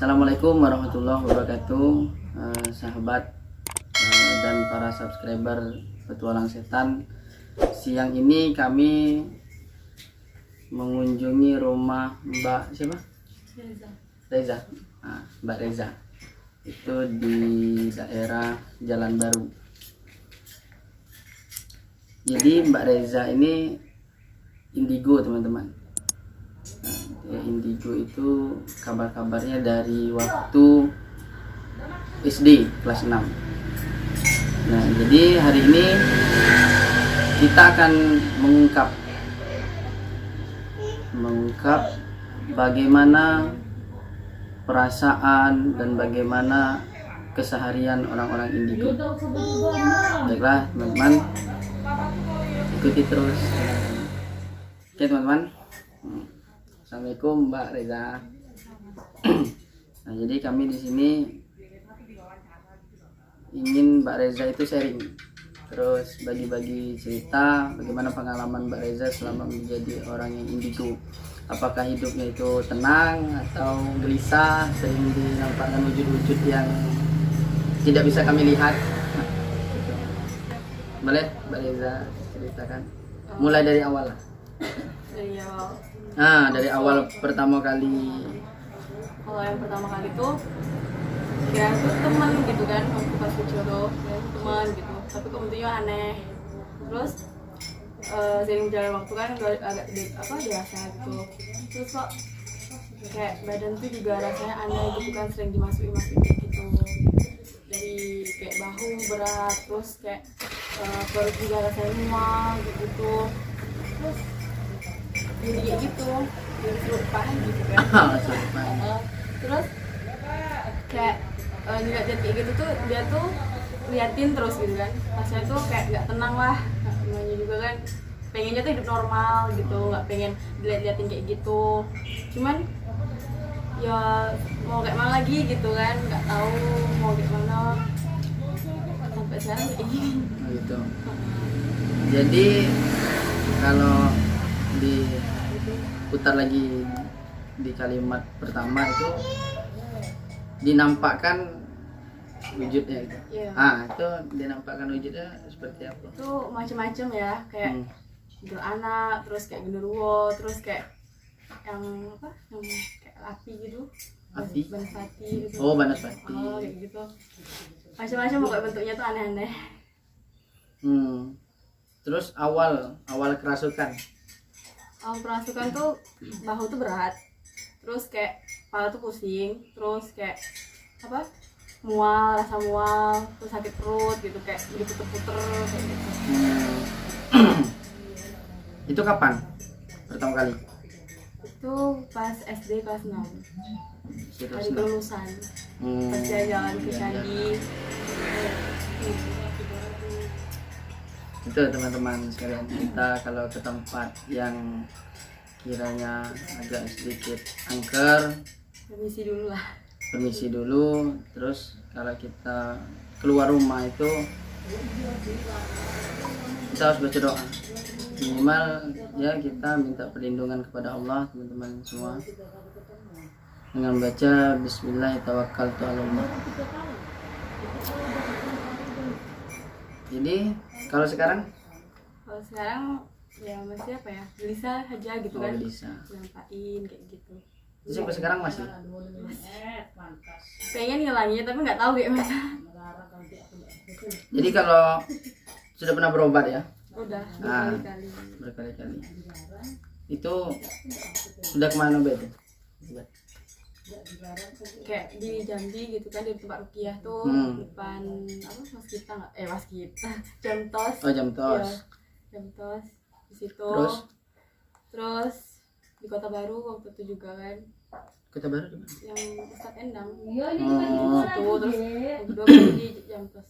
Assalamualaikum warahmatullahi wabarakatuh, sahabat dan para subscriber Petualang Setan. Siang ini kami mengunjungi rumah Mbak siapa? Reza. Mbak Reza. Itu di daerah Jalan Baru. Jadi Mbak Reza ini indigo, teman-teman. Indigo itu kabar-kabarnya dari waktu SD kelas 6. Nah, jadi hari ini kita akan mengungkap bagaimana perasaan dan bagaimana keseharian orang-orang indigo. Baiklah, teman-teman, ikuti terus. Oke, teman-teman. Assalamualaikum Mbak Reza. Nah, jadi kami di sini ingin Mbak Reza itu sharing, terus bagi-bagi cerita bagaimana pengalaman Mbak Reza selama menjadi orang yang indigo. Apakah hidupnya itu tenang atau gelisah, sering dinampakkan wujud-wujud yang tidak bisa kami lihat. Nah, gitu. Boleh Mbak Reza ceritakan, mulai dari awal lah. Dari awal pertama kali. Kalau yang pertama kali tuh ya tuh teman gitu kan, waktu pas kecil tuh ya, teman gitu, tapi kemudian aneh. Terus sering berjalan waktu kan agak dewasa gitu, terus kok kayak badan tuh juga rasanya aneh gitu kan, sering dimasukin gitu, dari kayak bahu berat, terus kayak perut juga rasanya mual gitu, terus jadi kayak gitu, jadi serupan gitu kan. Terus kayak ngeliat dia kayak gitu tuh, dia tuh liatin terus gitu kan, rasanya tuh kayak nggak tenang lah, namanya juga kan pengennya tuh hidup normal gitu, nggak pengen diliatin kayak gitu. Cuman ya mau kayak mana lagi gitu kan, nggak tahu mau kayak mana, sampai sekarang kayak gini gitu. Jadi kalau diputar lagi di kalimat pertama itu dinampakkan wujudnya gitu. Yeah. Itu dinampakkan wujudnya seperti apa? Itu macam-macam ya, kayak anak, terus kayak genderuwo, terus kayak yang apa, yang kayak api gitu, Api? Banaspati gitu. Oh, Banaspati. Kayak gitu, macam-macam pokoknya, bentuknya tuh aneh-aneh. Terus awal kerasukan tuh bahu tuh berat, terus kayak kepala tuh pusing, terus kayak apa, rasa mual, terus sakit perut gitu, kayak diputer-puter kayak gitu. Itu kapan pertama kali? Itu pas SD kelas 6, hari kelulusan, pas jalan ke candi. Itu teman-teman sekalian, kita kalau ke tempat yang kiranya agak sedikit angker, permisi dulu. Terus kalau kita keluar rumah itu kita harus baca doa, minimal ya kita minta perlindungan kepada Allah, teman-teman semua, dengan baca Bismillahirrahmanirrahim. Jadi kalau sekarang ya masih apa ya, gelisah aja gitu kan, nampain kayak gitu. Jadi sampai sekarang masih pengen ngilangin tapi nggak tahu kayak mana. Jadi kalau sudah pernah berobat ya? Udah berkali-kali. Itu sudah kemana Bet? Kayak di Jambi gitu kan, di tempat rukiah tuh, depan apa, Waskita Jamtos. Jamtos. Ya, Jamtos di situ. Terus di Kota Baru waktu itu juga kan. Kota Baru di mana? Yang Ustadz Endang. Terus kedua baru di Jamtos.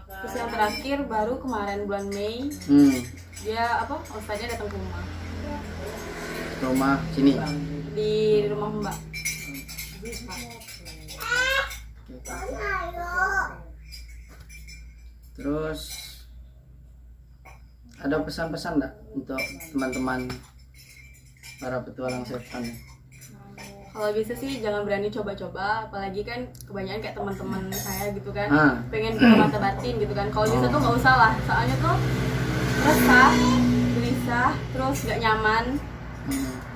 Terus yang terakhir baru kemarin bulan Mei, dia Ustadznya datang ke rumah sini, di rumah Mbak. Terus ada pesan-pesan enggak untuk teman-teman para petualang setan? Kalau bisa sih jangan berani coba-coba, apalagi kan kebanyakan kayak teman-teman saya gitu kan, pengen buka mata batin gitu kan. Kalau bisa tuh nggak usah lah, soalnya tuh resah, gelisah, terus nggak nyaman,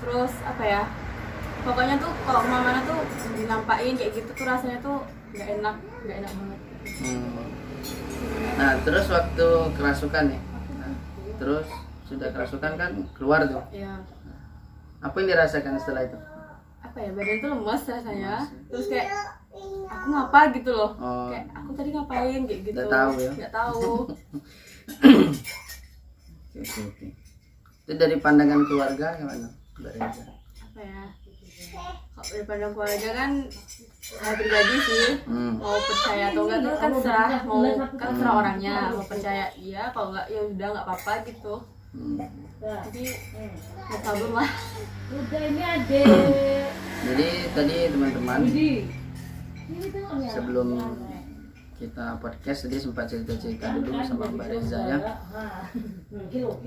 terus apa ya? Pokoknya tuh kalau kemana-mana tuh dinampain kayak gitu tuh rasanya tuh nggak enak banget. Nah terus waktu kerasukan ya, terus sudah kerasukan kan keluar tuh, Iya. apa yang dirasakan setelah itu? Apa ya, badan tuh lemas rasanya, terus kayak aku ngapa gitu loh, kayak aku tadi ngapain kayak gitu. Nggak tahu ya? Nggak tahu. Oke. Itu dari pandangan keluarga gimana, Mbak Reza? Apa ya, kalau dari pandang keluarga kan saya pribadi sih mau percaya atau enggak tuh kan serah orangnya, mau percaya iya, kalau enggak ya udah nggak apa-apa gitu. Jadi nggak sabar lah. Jadi tadi teman-teman sebelum kita podcast tadi sempat cerita-cerita dulu sama Mbak Reza ya,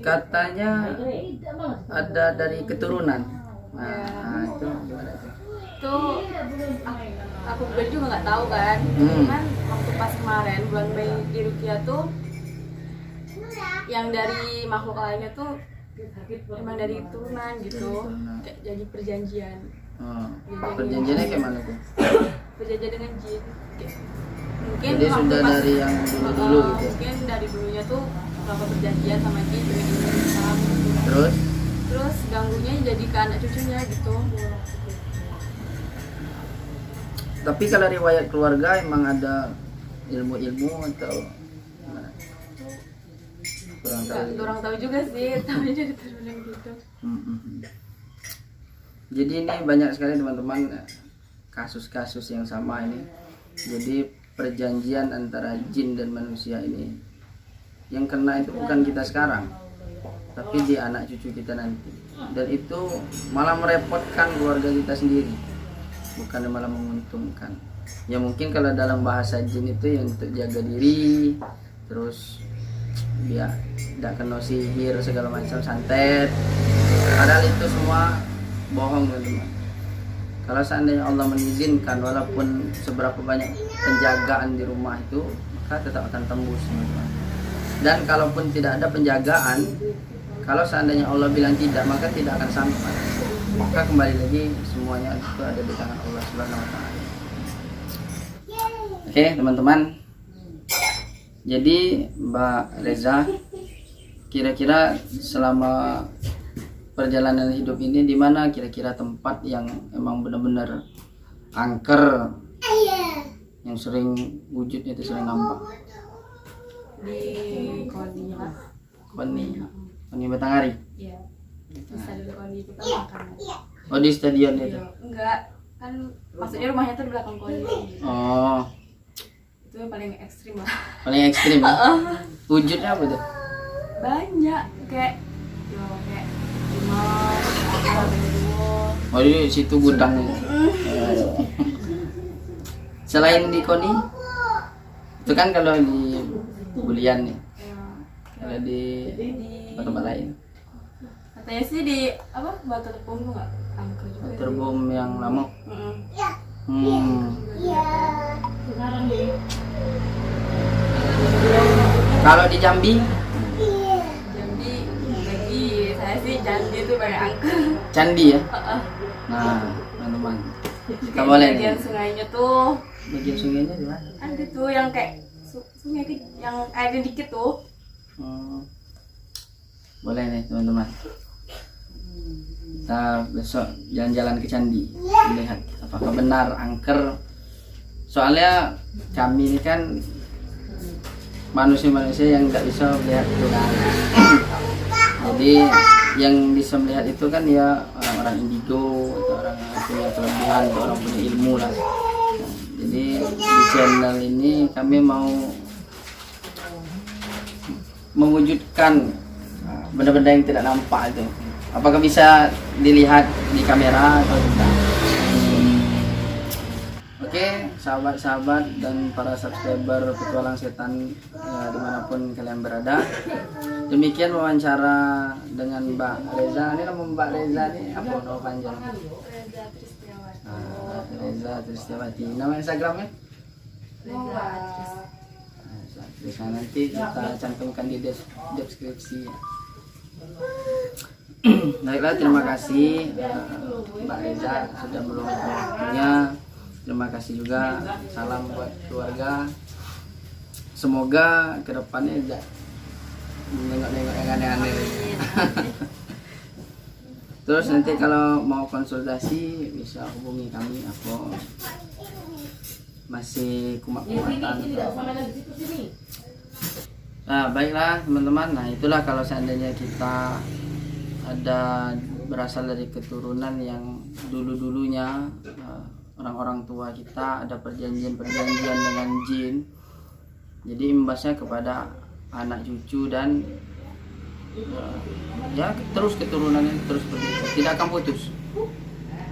katanya ada dari keturunan. Nah itu gimana tuh? Itu aku pribadi juga nggak tahu kan, cuman waktu pas kemarin bulan Mei di Rukia tuh yang dari makhluk lainnya tuh emang dari turunan gitu, kayak jadi perjanjian. Perjanjiannya kayak mana tuh? Perjanjian dengan jin. Mungkin Jadi sudah dari yang dulu gitu. Mungkin dari dulunya tuh melakukan perjanjian sama jin dengan Islam. Terus ganggunya jadi ke anak cucunya gitu. Tapi kalau riwayat keluarga emang ada ilmu-ilmu atau gimana? Kurang tahu juga sih, tapi jadi turunan gitu. Jadi ini banyak sekali teman-teman kasus-kasus yang sama ini. Jadi perjanjian antara jin dan manusia ini yang kena itu bukan kita sekarang, tapi di anak cucu kita nanti. Dan itu malah merepotkan keluarga kita sendiri, bukan malah menguntungkan. Ya mungkin kalau dalam bahasa jin itu yang untuk jaga diri, terus dia tidak kena sihir segala macam, santet. Padahal itu semua bohong teman-teman. Kalau seandainya Allah mengizinkan, walaupun seberapa banyak penjagaan di rumah itu, maka tetap akan tembus teman-teman. Dan kalaupun tidak ada penjagaan, kalau seandainya Allah bilang tidak, maka tidak akan sampai. Maka kembali lagi semuanya itu ada di tangan Allah Subhanahu wa taala. Oke, teman-teman. Jadi Mbak Reza, kira-kira selama perjalanan hidup ini di mana kira-kira tempat yang emang benar-benar angker, yang sering wujudnya itu sering nampak? Di Koni lah. Koni Batanghari. Iya. Di stadion Koni kita makan. Oh di stadion itu? Enggak, kan maksudnya rumahnya tuh di belakang Koni. Oh. Itu yang paling ekstrim lah. Paling ekstrim. Wujudnya apa tuh? Banyak kayak Oh di situ gudang. Selain di Koni, itu kan kalau di Bulian nih. Kalau di tempat lain. Katanya sih di apa Batu Tepung tuh nggak angker juga. Terbom yang lama. Kalau di Jambi? Bagi saya sih candi tuh banyak angker. Candi ya? Nah, teman-teman. Kita boleh nih. Bagian sungainya tuh. Bagian sungainya di mana? Ada tuh yang kayak sungai yang airnya dikit tuh. Boleh nih teman-teman. Kita besok jalan-jalan ke candi, melihat apakah benar angker. Soalnya kami ini kan manusia-manusia yang nggak bisa melihat Tuhan. Jadi yang bisa melihat itu kan ya orang-orang indigo atau orang punya kelebihan atau orang punya ilmu lah. Jadi di channel ini kami mau mewujudkan benda-benda yang tidak nampak itu. Apakah bisa dilihat di kamera atau tidak? Oke, sahabat-sahabat dan para subscriber Petualang Setan ya, dimanapun kalian berada. Demikian wawancara dengan Mbak Reza. Ini nama Mbak Reza ini apa nama panjang? Reza Tristiawan. Reza Tristiawati. Nama Instagramnya? Reza. Terus nanti kita cantumkan di deskripsi. Baiklah, terima kasih Mbak Reza sudah meluangkan waktunya. Terima kasih juga. Salam buat keluarga. Semoga kedepannya tidak nengok-nengok yang aneh-aneh. Terus nanti kalau mau konsultasi bisa hubungi kami. Aku masih kumat-kumatan. Nah, baiklah teman-teman. Nah, itulah kalau seandainya kita ada berasal dari keturunan yang dulu-dulunya orang-orang tua kita ada perjanjian-perjanjian dengan jin. Jadi imbasnya kepada anak cucu dan ya terus keturunannya terus begitu, tidak akan putus.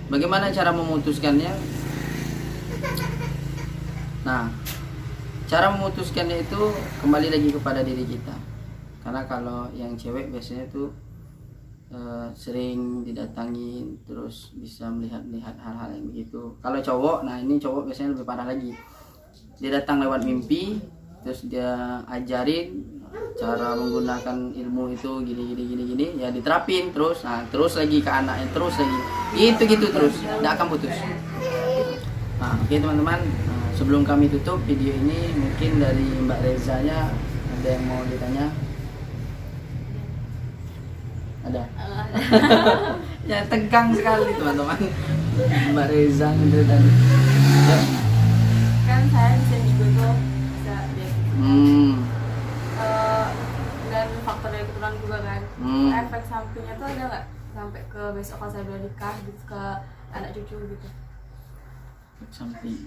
Bagaimana cara memutuskannya? Nah, cara memutuskannya itu kembali lagi kepada diri kita. Karena kalau yang cewek biasanya tuh sering didatangi, terus bisa melihat hal-hal yang begitu. Kalau cowok, nah ini cowok biasanya lebih parah lagi. Dia datang lewat mimpi, terus dia ajarin cara menggunakan ilmu itu gini, ya diterapin terus. Nah, terus lagi ke anaknya, terus lagi gitu terus, tidak akan putus. Nah, oke teman-teman, sebelum kami tutup video ini, mungkin dari Mbak Rezanya ada yang mau ditanya? Ada? Ya, tegang sekali teman-teman. Mbak Reza itu tadi. Ya. Kan saya bisa juga tuh bisa lihat. Dan faktor dari keturunan juga kan. Efek sampingnya tuh ada nggak sampai ke besok kalau saya udah nikah gitu, ke anak cucu gitu? Samping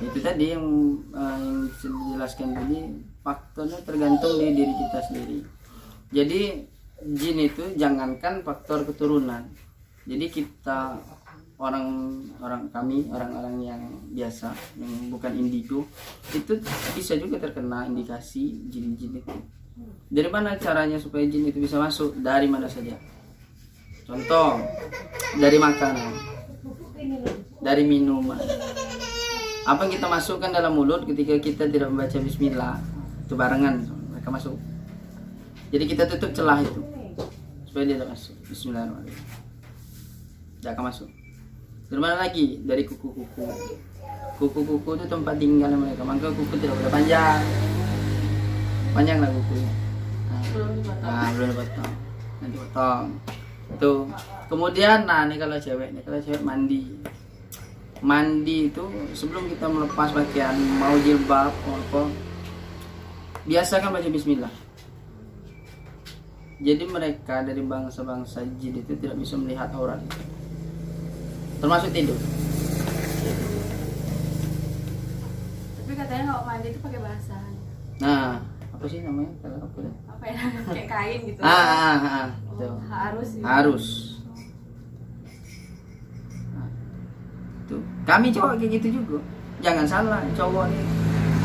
itu tadi yang dijelaskan tadi, faktornya tergantung di diri kita sendiri. Jadi jin itu jangankan faktor keturunan, jadi kita orang-orang yang biasa yang bukan indigo itu bisa juga terkena indikasi jin-jin itu. Dari mana caranya supaya jin itu bisa masuk? Dari mana saja? Contoh, dari makanan, dari minuman. Apa yang kita masukkan dalam mulut ketika kita tidak membaca bismillah, itu barengan mereka masuk. Jadi kita tutup celah itu supaya dia tidak masuk. Bismillahirrahmanirrahim. Tidak akan masuk. Dari mana lagi? Dari kuku-kuku. Kuku-kuku itu tempat tinggal mereka. Maka kuku tidak boleh panjang. Panjanglah kukunya. Belum dipotong. Nanti potong. Tuh. Kemudian, nah ini kalau cewek mandi itu sebelum kita melepas pakaian, mau jilbab apa, biasakan baca bismillah. Jadi mereka dari bangsa-bangsa jin itu tidak bisa melihat aurat itu, termasuk tidur. Tapi katanya kalau mandi itu pakai basahan. Nah, apa sih namanya? Kalau apa ya? Kayak kain gitu. Tuh. Harus. Gitu. Harus. Nah, tuh. Kami cowok kayak gitu juga. Jangan salah, cowok nih.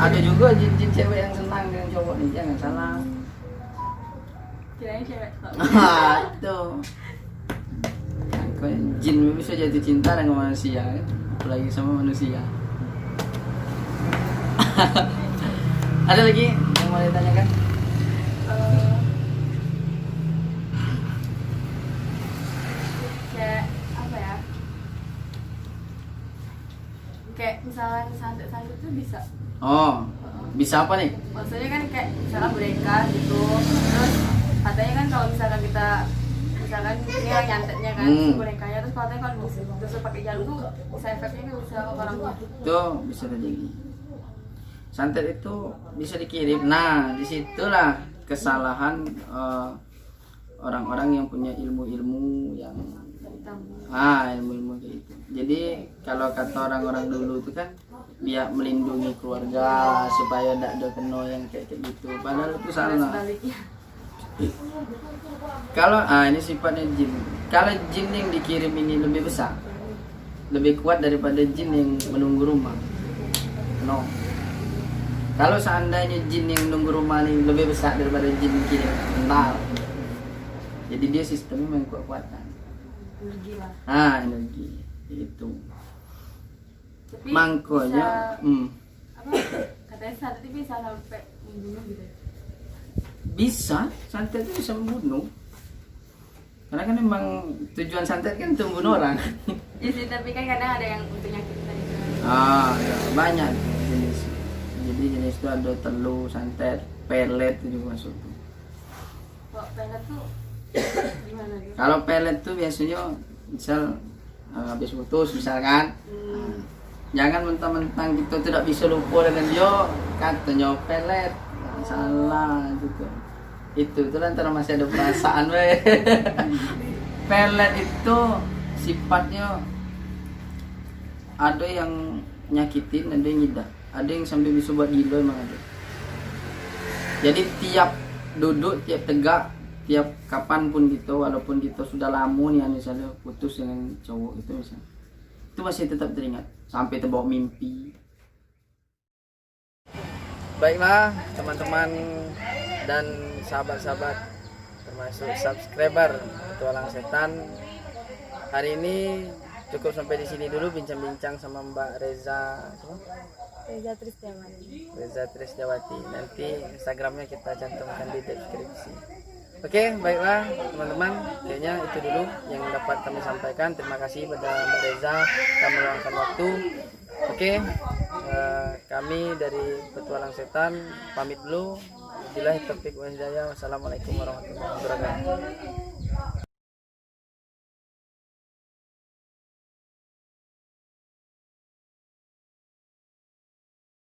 Ada juga jin-jin cewek yang senang dengan cowok nih, jangan salah. Kirain cewek. Tuh. Jin bisa jatuh cinta dengan manusia, kan? Apalagi sama manusia. Ada lagi yang mau ditanyakan? Kayak apa ya? Kayak misalnya santet-santet itu bisa. Oh, bisa apa nih? Maksudnya kan kayak misalnya boneka gitu. Terus katanya kan kalau misalkan kita ini yang nyantetnya kan bonekanya, terus katanya kalau terus pakai jarum tuh bisa efeknya kan bisa ke orang tuh bisa terjadi. Santet itu bisa dikirim. Nah, disitulah kesalahan orang-orang yang punya ilmu-ilmu yang ilmu-ilmu kayak itu. Jadi kalau kata orang-orang dulu itu kan biar melindungi keluarga supaya tidak ada kena yang kayak gitu. Padahal itu salah. Kalau ini sifatnya jin. Kalau jin yang dikirim ini lebih besar, lebih kuat daripada jin yang menunggu rumah. No. Kalau seandainya jin yang menunggu rumah ini lebih besar daripada jin yang kirim, kental. Jadi dia sistemnya memang kekuatan. Energi lah. Energi itu. Tapi Mangkonya, apa katanya santet itu bisa sampai membunuh gitu. bisa, santet itu bisa membunuh. Karena kan memang tujuan santet kan untuk membunuh orang. Ya sih, tapi kan kadang ada yang untuk nyakitin gitu. Ya, banyak jenis. Jadi jenis itu ada telu, santet, pelet itu juga masuk. Kok pelet tuh gimana gitu? Kalau pelet tuh biasanya misal habis putus misalkan, jangan mentang-mentang kita tidak bisa lupa dengan dia katanya pelet. Salah gitu. Itu antara masih ada perasaan weh. Pelet itu sifatnya ada yang nyakitin, ada yang ngidah, ada yang sampai bisa buat gila emang ada. Jadi tiap duduk, tiap tegak, tiap kapanpun gitu, walaupun kita sudah lama nih misalnya putus dengan cowok itu misalnya, itu masih tetap teringat sampai terbawa mimpi. Baiklah teman-teman dan sahabat-sahabat termasuk subscriber Petualang Setan, hari ini cukup sampai di sini dulu bincang-bincang sama Mbak Reza Trisjawati. Nanti Instagramnya kita cantumkan di deskripsi. Oke, baiklah teman-teman, kayaknya itu dulu yang dapat kami sampaikan. Terima kasih pada Mbak Reza telah meluangkan waktu. Oke, kami dari Petualang Setan pamit dulu. Wassalamualaikum warahmatullahi wabarakatuh.